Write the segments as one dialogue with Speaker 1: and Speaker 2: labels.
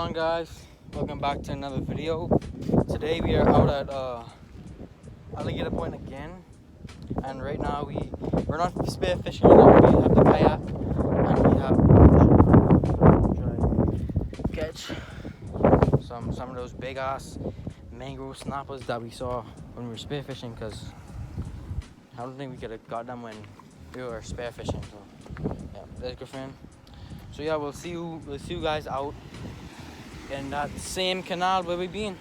Speaker 1: on, guys? Welcome back to another video. Today we are out at Alligator Point again, and right now we're not spearfishing right now. We have the kayak and we have to catch some of those big ass mangrove snappers that we saw when we were spearfishing, because I don't think we could have got them when we were spearfishing. So yeah, that's good, friend. So yeah, we'll see you guys out in that same canal where we've been.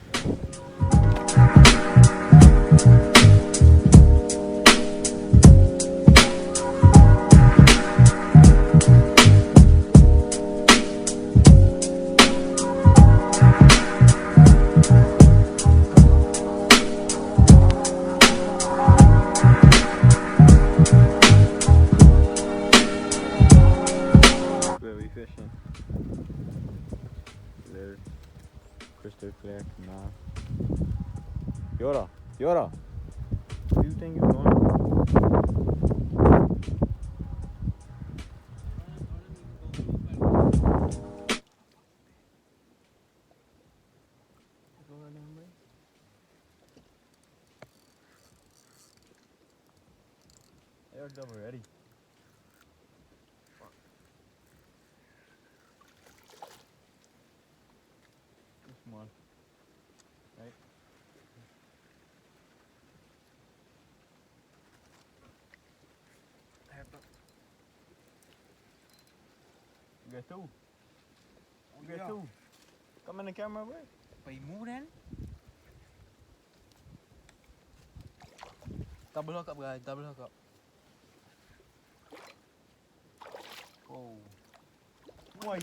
Speaker 2: Fishing. Clear. Crystal clear. Nah. Yoda. Where do you think you're going? They're double ready. One, right? You got two. You got two. Come in the camera, boy.
Speaker 1: But you move then? Double hook up, guys. Double hook up. Whoa.
Speaker 2: Why?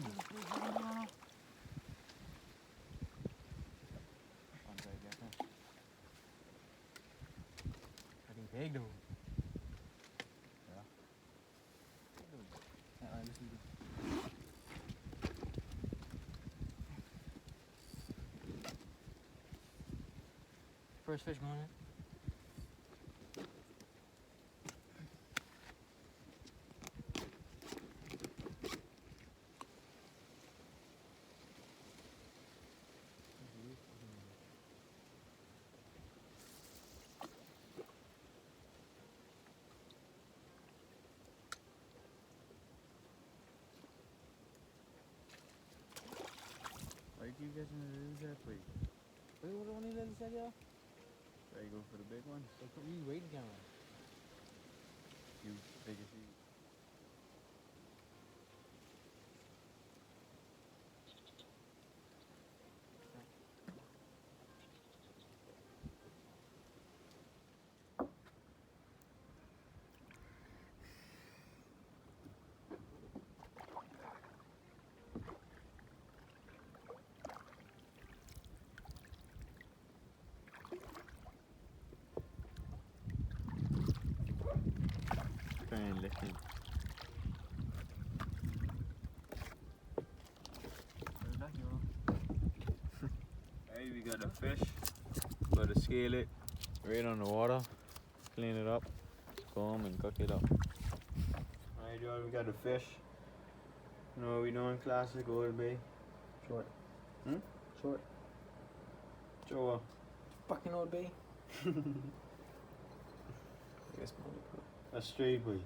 Speaker 1: Big though.
Speaker 2: Yeah.
Speaker 1: First fish going in.
Speaker 2: Why you keep catching the that way?
Speaker 1: Wait, what do I need to say, y'all?
Speaker 2: Try to go for the big one.
Speaker 1: So we waiting camera.
Speaker 2: You big as you. Try and lift him. Hey, we got a fish. Got to scale it right on the water, clean it up, comb and cook it up. Alright, y'all, we got a fish. You know what we doing? Classic Old Bay.
Speaker 1: Short.
Speaker 2: Hmm?
Speaker 1: Short.
Speaker 2: Show
Speaker 1: Fucking Old Bay.
Speaker 2: a straight way.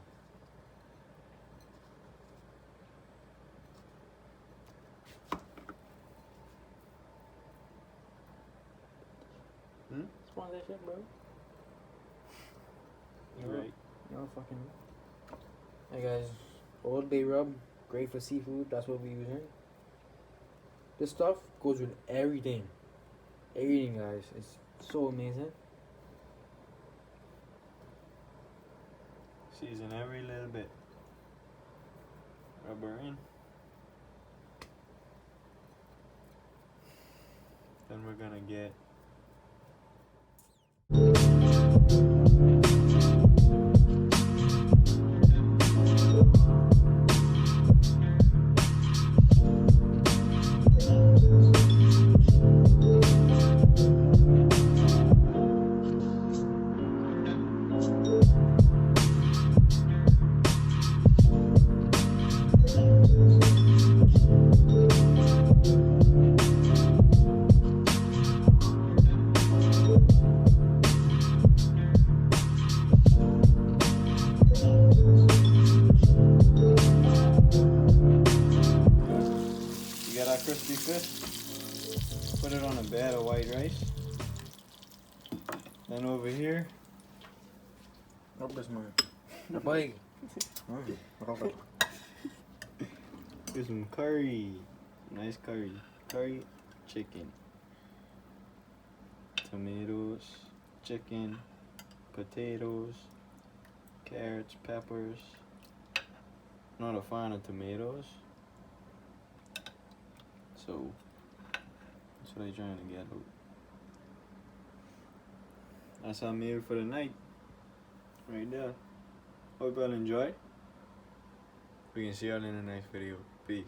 Speaker 1: Spawn that shit, bro.
Speaker 2: You're right.
Speaker 1: You're fucking. Hey guys, Old Bay rub, great for seafood. That's what we using. This stuff goes with everything. Everything, guys. It's so amazing.
Speaker 2: Season every little bit. Rub her in. Then we're gonna get fish. Put it on a bed of white rice. Then over here,
Speaker 3: Robes man. Boy. Robert.
Speaker 2: do some curry. Nice curry. Curry chicken. Tomatoes, chicken, potatoes, carrots, peppers. Not a fan of tomatoes. So that's what I'm trying to get out. That's our meal for the night. Right there. Hope y'all enjoy. We can see y'all in the next video. Peace.